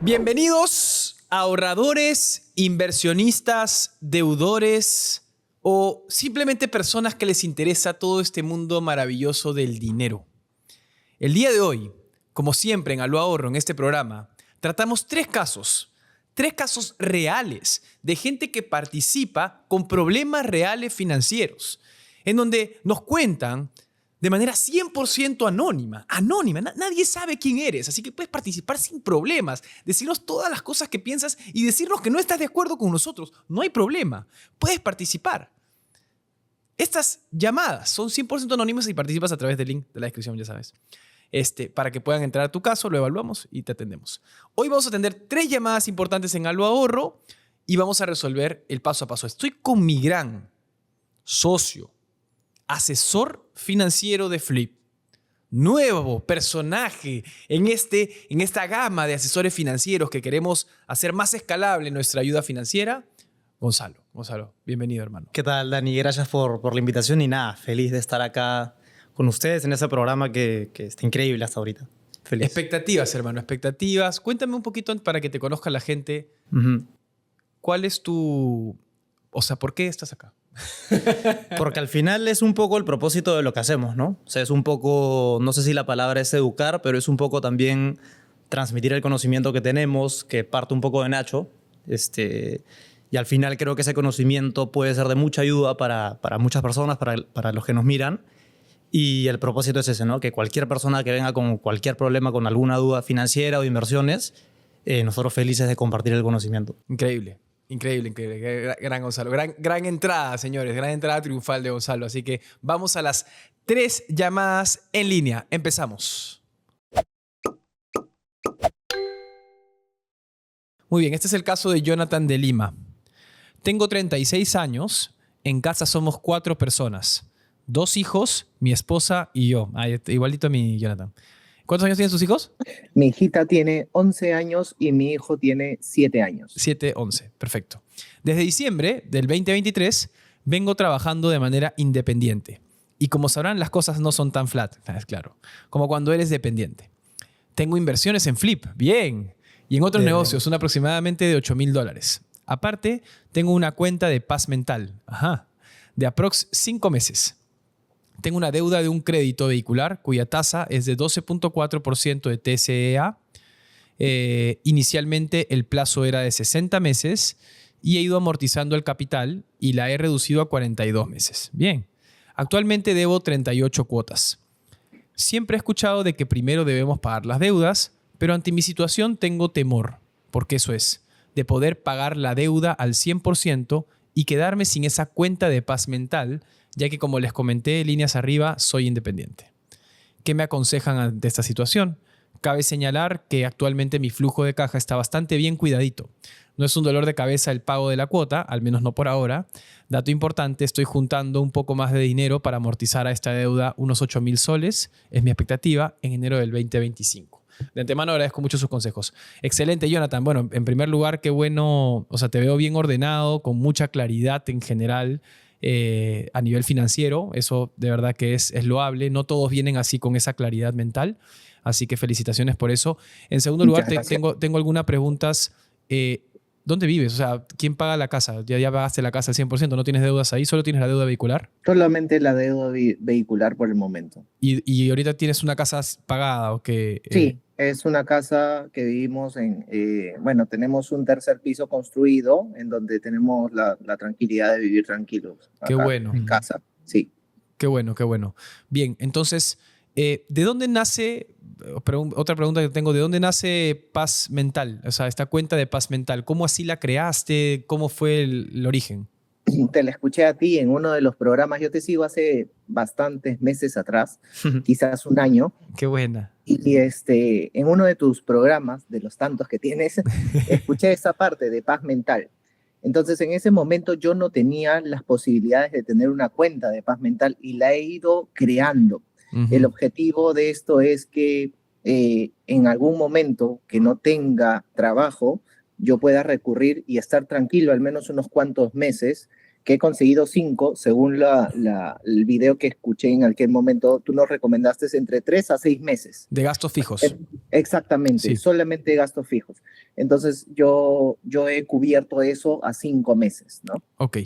Bienvenidos ahorradores, inversionistas, deudores o simplemente personas que les interesa todo este mundo maravilloso del dinero. El día de hoy, como siempre en Aló Ahorro, en este programa, tratamos tres casos reales de gente que participa con problemas reales financieros, en donde nos cuentan de manera 100% anónima. Nadie sabe quién eres, así que puedes participar sin problemas, decirnos todas las cosas que piensas y decirnos que no estás de acuerdo con nosotros. No hay problema, puedes participar. Estas llamadas son 100% anónimas y participas a través del link de la descripción, ya sabes. Para que puedan entrar a tu caso, lo evaluamos y te atendemos. Hoy vamos a atender 3 llamadas importantes en Aló Ahorro y vamos a resolver el paso a paso. Estoy con mi gran socio, asesor financiero de Flip, nuevo personaje en esta gama de asesores financieros que queremos hacer más escalable nuestra ayuda financiera, Gonzalo. Gonzalo, bienvenido, hermano. ¿Qué tal, Dani? Gracias por la invitación y nada, feliz de estar acá con ustedes en ese programa que está increíble hasta ahorita. Feliz. Expectativas, hermano, expectativas. Cuéntame un poquito para que te conozca la gente. ¿Cuál es tu... O sea, ¿por qué estás acá? Porque al final es un poco el propósito de lo que hacemos, ¿no? O sea, es un poco, no sé si la palabra es educar, pero es un poco también transmitir el conocimiento que tenemos, que parte un poco de Nacho. Y al final creo que ese conocimiento puede ser de mucha ayuda para muchas personas, para los que nos miran. Y el propósito es ese, ¿no? Que cualquier persona que venga con cualquier problema, con alguna duda financiera o de inversiones, nosotros felices de compartir el conocimiento. Increíble. Increíble. Gran Gonzalo. Gran entrada, señores. Gran entrada triunfal de Gonzalo. Así que vamos a las 3 llamadas en línea. Empezamos. Muy bien, este es el caso de Jonathan de Lima. Tengo 36 años. En casa somos 4 personas. 2 hijos, mi esposa y yo. Igualito a mi Jonathan. ¿Cuántos años tienen sus hijos? Mi hijita tiene 11 años y mi hijo tiene 7 años. 7, 11. Perfecto. Desde diciembre del 2023 vengo trabajando de manera independiente. Y como sabrán, las cosas no son tan flat, es claro, como cuando eres dependiente. Tengo inversiones en Flip, bien, y en otros negocios, un aproximadamente de $8,000. Aparte, tengo una cuenta de paz mental, de aprox 5 meses. Tengo una deuda de un crédito vehicular cuya tasa es de 12.4% de TCEA. Inicialmente el plazo era de 60 meses y he ido amortizando el capital y la he reducido a 42 meses. Bien, actualmente debo 38 cuotas. Siempre he escuchado de que primero debemos pagar las deudas, pero ante mi situación tengo temor, porque eso es, de poder pagar la deuda al 100% y quedarme sin esa cuenta de paz mental, ya que como les comenté líneas arriba, soy independiente. ¿Qué me aconsejan ante esta situación? Cabe señalar que actualmente mi flujo de caja está bastante bien cuidadito. No es un dolor de cabeza el pago de la cuota, al menos no por ahora. Dato importante, estoy juntando un poco más de dinero para amortizar a esta deuda unos 8,000 soles, es mi expectativa, en enero del 2025. De antemano agradezco mucho sus consejos. Excelente, Jonathan. Bueno, en primer lugar, qué bueno, o sea, te veo bien ordenado, con mucha claridad en general. A nivel financiero, eso de verdad que es loable. No todos vienen así con esa claridad mental, así que felicitaciones por eso. En segundo lugar, tengo algunas preguntas. ¿Dónde vives? O sea, ¿quién paga la casa? ¿Ya pagaste la casa al 100%? ¿No tienes deudas ahí? ¿Solo tienes la deuda vehicular? Solamente la deuda vehicular por el momento. ¿Y ahorita tienes una casa pagada o qué? Sí, es una casa que vivimos bueno, tenemos un tercer piso construido en donde tenemos la tranquilidad de vivir tranquilos. Qué bueno. En casa, sí. Qué bueno, qué bueno. Bien, entonces, ¿de dónde nace, otra pregunta que tengo, ¿de dónde nace Paz Mental? O sea, esta cuenta de Paz Mental, ¿cómo así la creaste? ¿Cómo fue el origen? Te la escuché a ti en uno de los programas. Yo te sigo hace bastantes meses atrás, quizás un año. Qué buena. Y en uno de tus programas, de los tantos que tienes, escuché esa parte de paz mental. Entonces, en ese momento yo no tenía las posibilidades de tener una cuenta de paz mental y la he ido creando. El objetivo de esto es que en algún momento que no tenga trabajo, yo pueda recurrir y estar tranquilo al menos unos cuantos meses, que he conseguido 5, según el video que escuché en aquel momento. Tú nos recomendaste entre 3 a 6 meses. De gastos fijos. Exactamente, sí. Solamente gastos fijos. Entonces yo he cubierto eso a 5 meses, ¿no? Ok,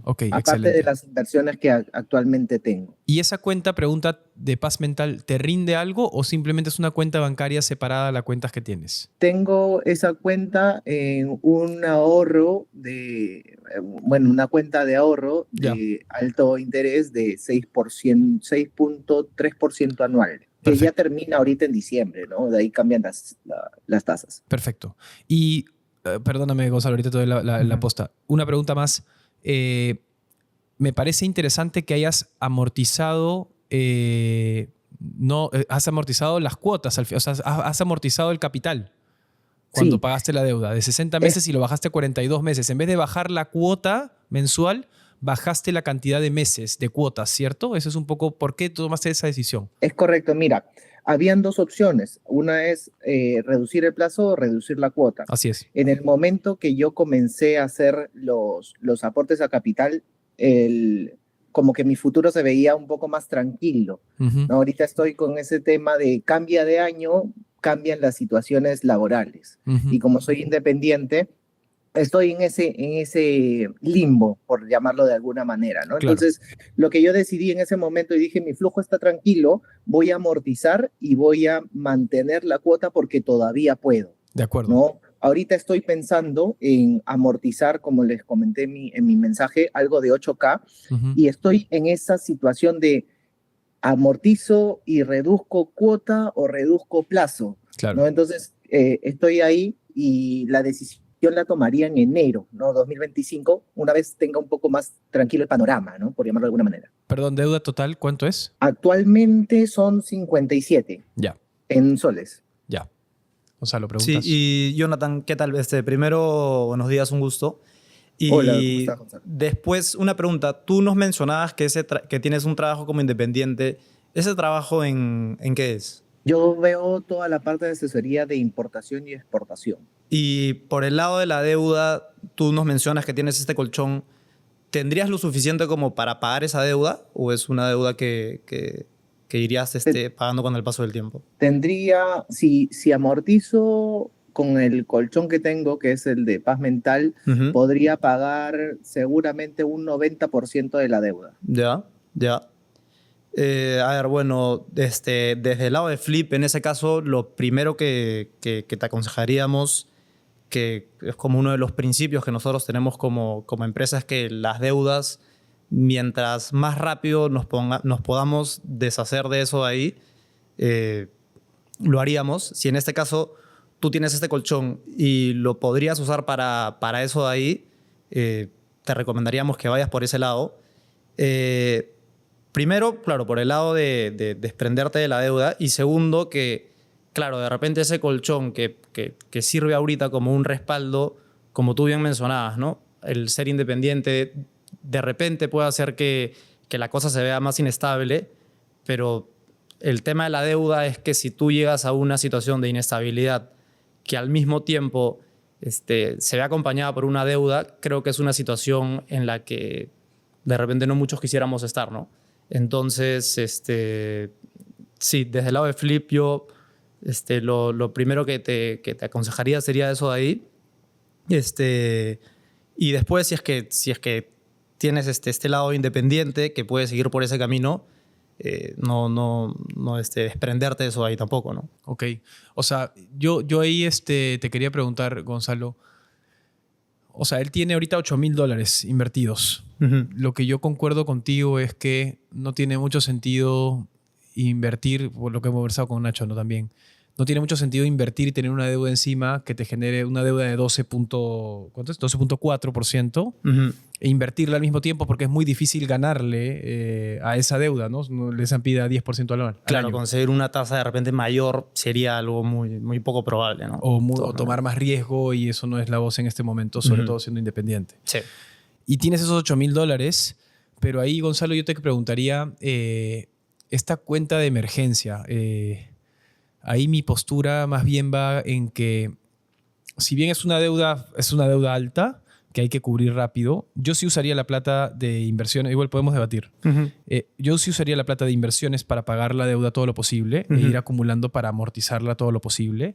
ok, Aparte excelente. de las inversiones que actualmente tengo. ¿Y esa cuenta, pregunta de paz mental, te rinde algo o simplemente es una cuenta bancaria separada de las cuentas que tienes? Tengo esa cuenta en un ahorro una cuenta de ahorro Ya, de alto interés de 6%, 6.3% anual, que ya perfecto, termina ahorita en diciembre, ¿no? De ahí cambian las tasas. perfecto. Y perdóname, Gonzalo, ahorita te doy la posta. Una pregunta más. Eh, Me parece interesante que hayas amortizado, has amortizado las cuotas, o sea, has amortizado el capital cuando Sí, pagaste la deuda de 60 es meses y lo bajaste a 42 meses. En vez de bajar la cuota mensual, bajaste la cantidad de meses de cuotas, ¿cierto? Eso es un poco, ¿por qué tomaste esa decisión? Es correcto, mira, habían dos opciones. Una es reducir el plazo o reducir la cuota. Así es. En el momento que yo comencé a hacer los aportes a capital, como que mi futuro se veía un poco más tranquilo, Ujú, ¿no? Ahorita estoy con ese tema de cambia de año, cambian las situaciones laborales. ujú. Y como soy independiente, estoy en ese limbo, por llamarlo de alguna manera, ¿no? Claro, Entonces, lo que yo decidí en ese momento y dije, mi flujo está tranquilo, voy a amortizar y voy a mantener la cuota porque todavía puedo, de acuerdo. ¿no? Ahorita estoy pensando en amortizar, como les comenté en mi mensaje, algo de 8K Ujú, y estoy en esa situación de amortizo y reduzco cuota o reduzco plazo, claro. ¿no? Entonces, estoy ahí y la decisión la tomaría en enero, ¿no? 2025, una vez tenga un poco más tranquilo el panorama, ¿no? Por llamarlo de alguna manera. Perdón, deuda total, ¿cuánto es? Actualmente son 57 Ya, en soles. ya. Gonzalo, Sí, preguntas. y Jonathan, ¿qué tal? Primero, buenos días, un gusto. Hola, ¿cómo Y estás, Gonzalo? después una pregunta. Tú nos mencionabas que tienes un trabajo como independiente. ¿Ese trabajo en qué es? Yo veo toda la parte de asesoría de importación y exportación. Y por el lado de la deuda, tú nos mencionas que tienes este colchón. ¿Tendrías lo suficiente como para pagar esa deuda? ¿O es una deuda que irías pagando con el paso del tiempo? Si amortizo con el colchón que tengo, que es el de paz mental, Ujú. podría pagar seguramente un 90% de la deuda. Ya, ya. A ver, bueno, desde el lado de Flip, en ese caso, lo primero que te aconsejaríamos, que es como uno de los principios que nosotros tenemos como empresa, es que las deudas, mientras más rápido nos podamos deshacer de eso de ahí, eh, lo haríamos. Si en este caso tú tienes este colchón y lo podrías usar para eso de ahí, te recomendaríamos que vayas por ese lado. Eh, Primero, claro, por el lado de desprenderte de la deuda y segundo, que, claro, de repente ese colchón que sirve ahorita como un respaldo, como tú bien mencionabas, ¿no? El ser independiente de repente puede hacer que la cosa se vea más inestable, pero el tema de la deuda es que si tú llegas a una situación de inestabilidad que al mismo tiempo se ve acompañada por una deuda, creo que es una situación en la que de repente no muchos quisiéramos estar, ¿no? Entonces, sí, desde el lado de Flip, yo lo primero que te aconsejaría sería eso de ahí. Y después, si es que tienes este lado independiente que puedes seguir por ese camino, no desprenderte de eso de ahí tampoco, ¿no? Ok. O sea, yo ahí te quería preguntar, Gonzalo. O sea, él tiene ahorita $8,000 invertidos. Ujú. Lo que yo concuerdo contigo es que no tiene mucho sentido invertir, por lo que hemos conversado con Nacho, ¿no? También. No tiene mucho sentido invertir y tener una deuda encima que te genere una deuda de 12.4% Ujú. e invertirla al mismo tiempo porque es muy difícil ganarle a esa deuda, ¿no? Le pide a 10% al Claro, año. conseguir una tasa de repente mayor sería algo muy, muy poco probable, ¿no? O, De todas o tomar maneras. más riesgo y eso no es la voz en este momento, sobre Ujú. todo siendo independiente. Sí. Y tienes esos $8,000, pero ahí, Gonzalo, yo te preguntaría, esta cuenta de emergencia, ahí mi postura más bien va en que, si bien es una deuda alta que hay que cubrir rápido, yo sí usaría la plata de inversiones, igual podemos debatir, Ujú. yo sí usaría la plata de inversiones para pagar la deuda todo lo posible e Ujú. ir acumulando para amortizarla todo lo posible.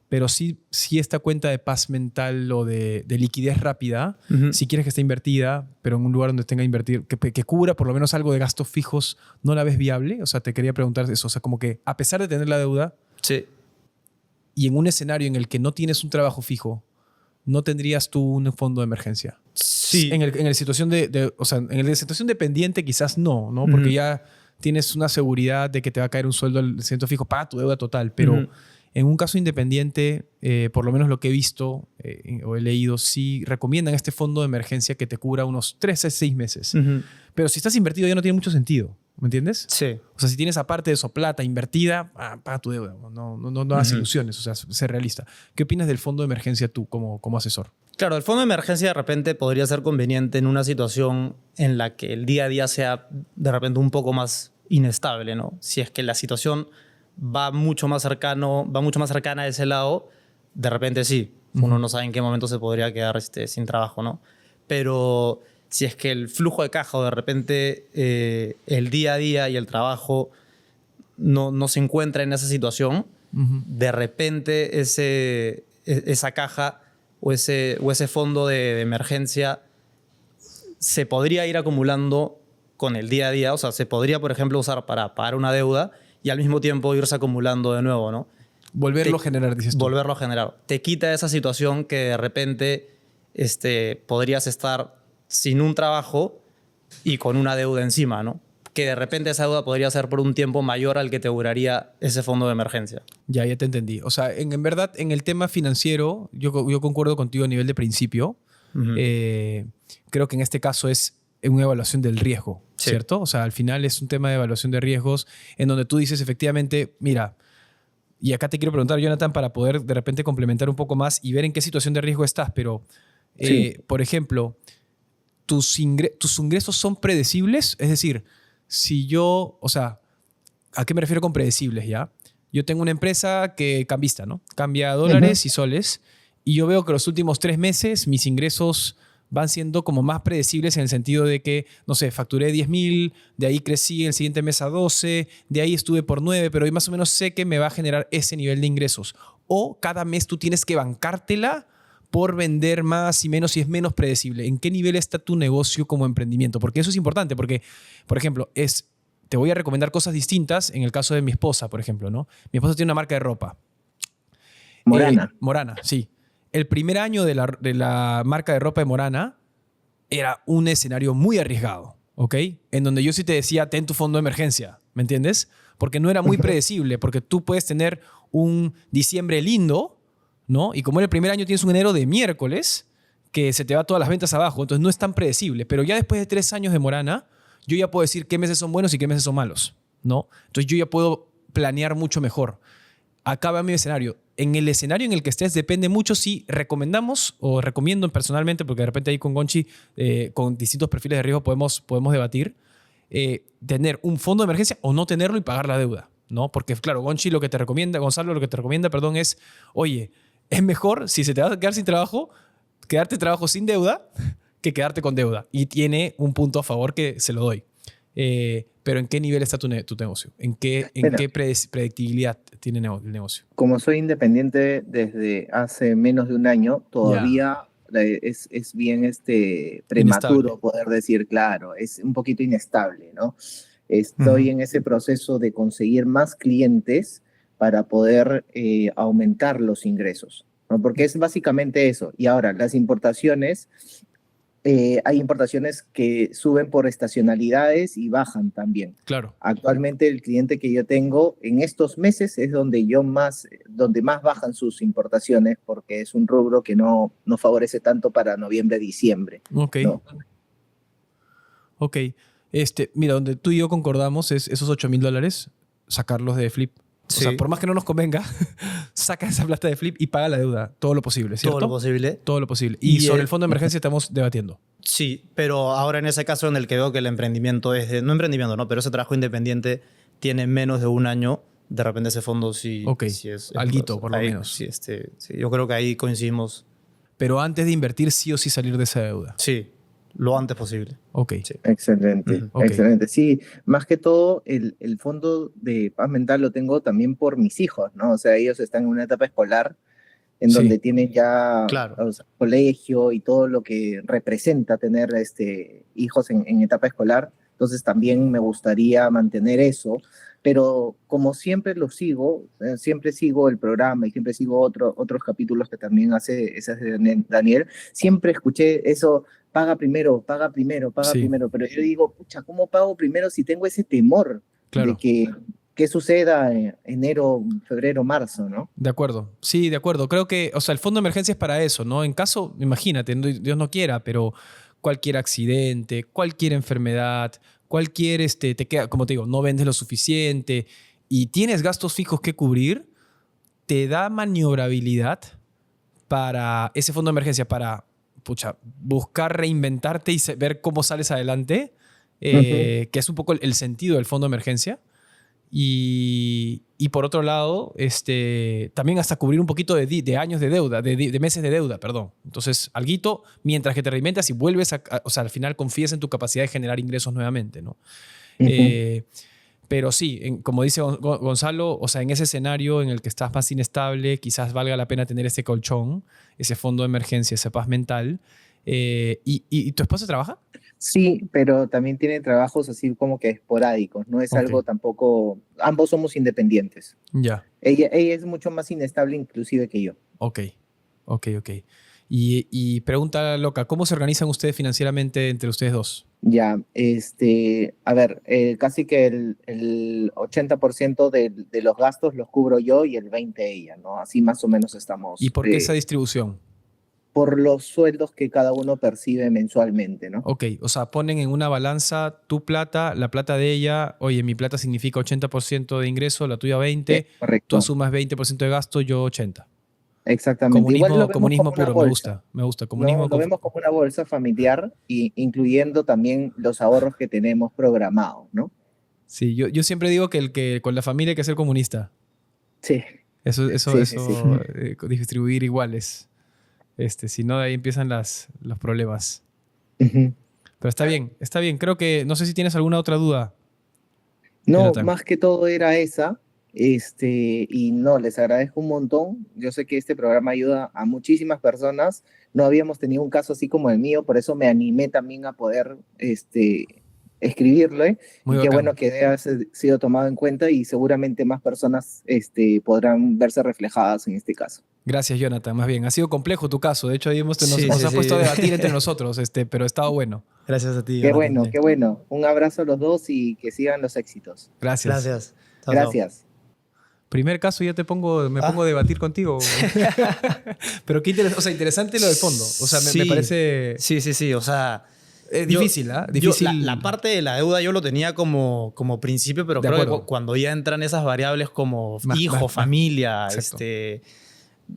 pero sí esta cuenta de paz mental o de liquidez rápida, si quieres que esté invertida, pero en un lugar donde tenga que invertir, que cubra por lo menos algo de gastos fijos, ¿no la ves viable? O sea, te quería preguntar eso. O sea, como que a pesar de tener la deuda Sí. y en un escenario en el que no tienes un trabajo fijo, ¿no tendrías tú un fondo de emergencia? Sí. En el situación o sea, en la situación dependiente quizás no, ¿no? Porque ya tienes una seguridad de que te va a caer un sueldo al centro fijo, paga tu deuda total, pero en un caso independiente, por lo menos lo que he visto o he leído, sí recomiendan este fondo de emergencia que te cubra unos 3 a 6 meses. Pero si estás invertido ya no tiene mucho sentido, ¿me entiendes? Sí. O sea, si tienes aparte de eso plata invertida, paga tu deuda. No hagas ilusiones, o sea, sé realista. ¿Qué opinas del fondo de emergencia tú como asesor? Claro, el fondo de emergencia de repente podría ser conveniente en una situación en la que el día a día sea de repente un poco más inestable, ¿no? Si es que la situación va mucho más cercana a ese lado, de repente sí. Uno no sabe en qué momento se podría quedar sin trabajo, ¿no? Pero si es que el flujo de caja o de repente el día a día y el trabajo no se encuentra en esa situación, de repente esa caja o ese fondo de emergencia se podría ir acumulando con el día a día. O sea, se podría, por ejemplo, usar para pagar una deuda y al mismo tiempo irse acumulando de nuevo, ¿no? Volverlo a generar, dices tú. Volverlo a generar. Te quita esa situación que de repente podrías estar sin un trabajo y con una deuda encima, ¿no? Que de repente esa deuda podría ser por un tiempo mayor al que te duraría ese fondo de emergencia. Ya te entendí. O sea, en verdad, en el tema financiero, yo concuerdo contigo a nivel de principio. Creo que en este caso es una evaluación del riesgo, Sí. ¿cierto? O sea, al final es un tema de evaluación de riesgos en donde tú dices efectivamente, mira, y acá te quiero preguntar, Jonathan, para poder de repente complementar un poco más y ver en qué situación de riesgo estás, pero, por ejemplo, tus ingresos son predecibles, es decir, si yo, o sea, ¿a qué me refiero con predecibles ya? Yo tengo una empresa que cambista, ¿no? Cambia dólares y soles, y yo veo que los últimos 3 meses mis ingresos van siendo como más predecibles en el sentido de que, no sé, facturé 10,000, de ahí crecí el siguiente mes a 12, de ahí estuve por 9, pero hoy más o menos sé que me va a generar ese nivel de ingresos. O cada mes tú tienes que bancártela por vender más y menos y es menos predecible. ¿En qué nivel está tu negocio como emprendimiento? Porque eso es importante, porque, por ejemplo, te voy a recomendar cosas distintas en el caso de mi esposa, por ejemplo, ¿no? Mi esposa tiene una marca de ropa. Morana. Morana, sí. El primer año de la marca de ropa de Morana era un escenario muy arriesgado, ¿ok? En donde yo sí te decía, ten tu fondo de emergencia, ¿me entiendes? Porque no era muy predecible, porque tú puedes tener un diciembre lindo, ¿no? Y como en el primer año tienes un enero de miércoles, que se te va todas las ventas abajo, entonces no es tan predecible. Pero ya después de 3 años de Morana, yo ya puedo decir qué meses son buenos y qué meses son malos, ¿no? Entonces yo ya puedo planear mucho mejor. Acá va mi escenario. En el escenario en el que estés depende mucho si recomendamos o recomiendo personalmente, porque de repente ahí con Gonchi, con distintos perfiles de riesgo podemos debatir, tener un fondo de emergencia o no tenerlo y pagar la deuda, ¿no? Porque claro, Gonchi lo que te recomienda, Gonzalo lo que te recomienda, perdón, es, oye, es mejor si se te va a quedar sin trabajo, quedarte trabajo sin deuda que quedarte con deuda. Y tiene un punto a favor que se lo doy. Pero ¿en qué nivel está tu negocio? ¿En qué predictibilidad tiene el negocio? Como soy independiente desde hace menos de un año, todavía es bien prematuro Inestable. poder decir, claro, es un poquito inestable, ¿no? Estoy en ese proceso de conseguir más clientes para poder aumentar los ingresos, ¿no? Porque es básicamente eso. Y ahora, las importaciones, hay importaciones que suben por estacionalidades y bajan también. Claro. Actualmente el cliente que yo tengo en estos meses es donde más bajan sus importaciones porque es un rubro que no favorece tanto para noviembre, diciembre. Ok. ¿No? Ok. Mira, donde tú y yo concordamos es esos $8,000, sacarlos de Flip. O sea, por más que no nos convenga, saca esa plata de Flip y paga la deuda. Todo lo posible, ¿cierto? Todo lo posible. Todo lo posible. Y sobre el fondo de emergencia estamos debatiendo. Sí, pero ahora en ese caso en el que veo que el emprendimiento es no emprendimiento, no, pero ese trabajo independiente tiene menos de un año, de repente ese fondo sí, Ok, sí es alguito, por lo ahí, menos. Sí, sí, yo creo que ahí coincidimos. Pero antes de invertir, sí o sí salir de esa deuda. Sí, lo antes posible. Ok. Sí. Excelente, Ok. excelente. Sí, más que todo, el fondo de paz mental lo tengo también por mis hijos, ¿no? O sea, ellos están en una etapa escolar en Sí. donde tienen ya Claro. o sea, colegio y todo lo que representa tener hijos en etapa escolar. Entonces también me gustaría mantener eso, pero como siempre lo sigo, siempre sigo el programa y siempre sigo otros capítulos que también hace Daniel, siempre escuché eso, paga primero, paga primero, paga Sí, primero, pero yo digo, pucha, ¿cómo pago primero si tengo ese temor de claro. que suceda en enero, febrero, marzo, ¿no? De acuerdo. Sí, de acuerdo. Creo que, o sea, el fondo de emergencia es para eso, ¿no? En caso, imagínate, Dios no quiera, pero cualquier accidente, cualquier enfermedad, te queda, como te digo, no vendes lo suficiente y tienes gastos fijos que cubrir, te da maniobrabilidad para ese fondo de emergencia, para, pucha, buscar reinventarte y ver cómo sales adelante, Ujú. que es un poco el sentido del fondo de emergencia. Y por otro lado, también hasta cubrir un poquito de años de deuda, de meses de deuda, perdón. Entonces, alguito, mientras que te reinventas y vuelves o sea, al final confías en tu capacidad de generar ingresos nuevamente, ¿no? Ujú. Eh, pero sí, como dice Gonzalo, o sea, en ese escenario en el que estás más inestable, quizás valga la pena tener ese colchón, ese fondo de emergencia, esa paz mental. ¿Y tu esposa trabaja? Sí, pero también tiene trabajos así como que esporádicos, no es Ok, algo tampoco, ambos somos independientes. ya. Ella es mucho más inestable inclusive que yo. Ok, ok. Y pregunta loca, ¿cómo se organizan ustedes financieramente entre ustedes dos? Ya, a ver, casi que el 80% de los gastos los cubro yo y el 20% ella, ¿no? Así más o menos ¿Y estamos, por qué esa distribución? por los sueldos que cada uno percibe mensualmente, ¿no? Ok, o sea, ponen en una balanza tu plata, la plata de ella, oye, mi plata significa 80% de ingreso, la tuya 20, tú Correcto, asumas 20% de gasto, yo 80. exactamente. Igual lo Comunismo, vemos como comunismo una puro, bolsa. me gusta, No, comunismo. lo vemos como una bolsa familiar y incluyendo también los ahorros que tenemos programados, ¿no? Sí, yo siempre digo que el que con la familia hay que ser comunista. Sí, sí. Distribuir iguales. Si no, de ahí empiezan los problemas. Ujú. Pero está bien. Creo que, no sé si tienes alguna otra duda, No, Jonathan. más que todo era esa, y no, les agradezco un montón. Yo sé que este programa ayuda a muchísimas personas. No habíamos tenido un caso así como el mío, por eso me animé también a poder, escribirlo, ¿eh? Muy Y qué bacán. bueno que haya sido tomado en cuenta y seguramente más personas, podrán verse reflejadas en este caso. Gracias, Jonathan. Más bien, ha sido complejo tu caso. De hecho, ahí Sí, nos sí, ha puesto a sí. debatir entre nosotros, pero ha estado bueno. Gracias a ti, Qué Jonathan, bueno, también. qué bueno. Un abrazo a los dos y que sigan los éxitos. Gracias. Gracias. Chao, chao. Gracias. Primer caso ya me pongo a Ah, debatir contigo. Pero qué interesante, o sea, interesante lo del fondo. O sea, me sí, parece sí. O sea, difícil, ¿ah? la Difícil. parte de la deuda yo lo tenía como principio, pero De creo que acuerdo. cuando ya entran esas variables como hijo, Más. familia, Exacto.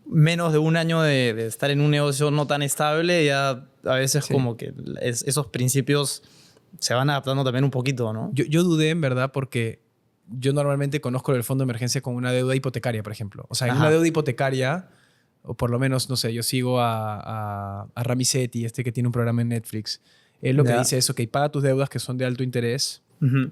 menos de un año de estar en un negocio no tan estable, ya a veces Sí. como que esos principios se van adaptando también un poquito, ¿no? Yo dudé, en verdad, porque yo normalmente conozco el fondo de emergencia con una deuda hipotecaria, por ejemplo. O sea, en una Ajá. deuda hipotecaria, o por lo menos, no sé, yo sigo a Rami Sethi, que tiene un programa en Netflix. Él lo que Ya. dice es, ok, paga tus deudas que son de alto interés. Ujú.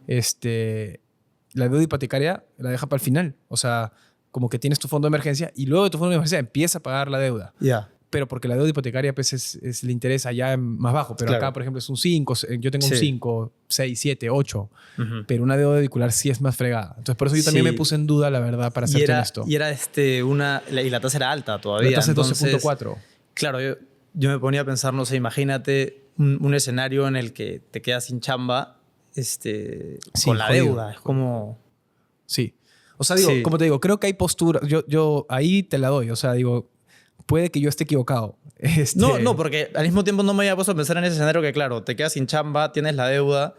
La deuda hipotecaria la deja para el final. O sea, como que tienes tu fondo de emergencia y luego de tu fondo de emergencia empieza a pagar la deuda. Ya. Pero porque la deuda hipotecaria pues es el interés allá más bajo. Pero acá, Claro. por ejemplo, es un 5, yo tengo un Sí. 5, 6, 7, 8. Ujú. Pero una deuda vehicular sí es más fregada. Entonces, por eso yo también me Sí. puse en duda, la verdad, para serte honesto. Y era y la tasa era alta La todavía. tasa es Entonces, 12.4. claro, yo me ponía a pensar, no sé, imagínate un escenario en el que te quedas sin chamba Sí, con la jodido. deuda. Es como... Sí. O sea, digo, Sí. como te digo, creo que hay postura. Yo ahí te la doy. O sea, digo, puede que yo esté equivocado. No, porque al mismo tiempo no me había puesto a pensar en ese escenario que, claro, te quedas sin chamba, tienes la deuda,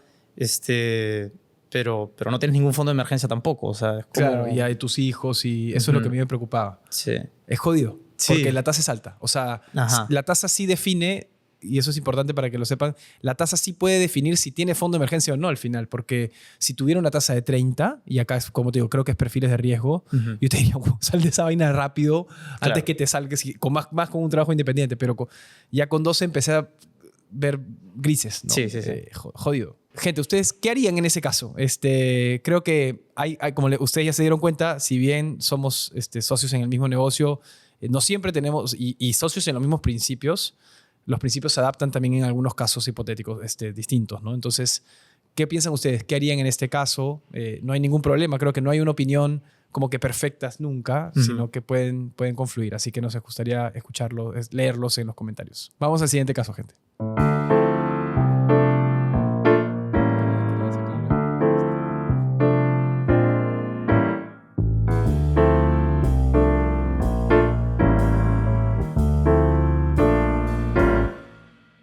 pero no tienes ningún fondo de emergencia tampoco. O sea, es como... Claro, y hay tus hijos y eso es lo que a mí me preocupaba. Sí. Es jodido, Sí. porque la tasa es alta. O sea, Ajá. la tasa sí define, y eso es importante para que lo sepan, la tasa sí puede definir si tiene fondo de emergencia o no al final, porque si tuviera una tasa de 30, y acá es como te digo, creo que es perfiles de riesgo, Ujú. yo te diría, "Wow, sal de esa vaina rápido antes Claro. que te salgas, más con un trabajo independiente, pero ya con 12 empecé a ver grises, ¿no? Sí. Jodido. Gente, ¿ustedes qué harían en ese caso? Creo que como ustedes ya se dieron cuenta, si bien somos socios en el mismo negocio, no siempre tenemos, y socios en los mismos principios, los principios se adaptan también en algunos casos hipotéticos distintos, ¿no? Entonces, ¿qué piensan ustedes? ¿Qué harían en este caso? No hay ningún problema. Creo que no hay una opinión como que perfectas nunca, sino que pueden confluir. Así que nos gustaría leerlos en los comentarios. Vamos al siguiente caso, gente.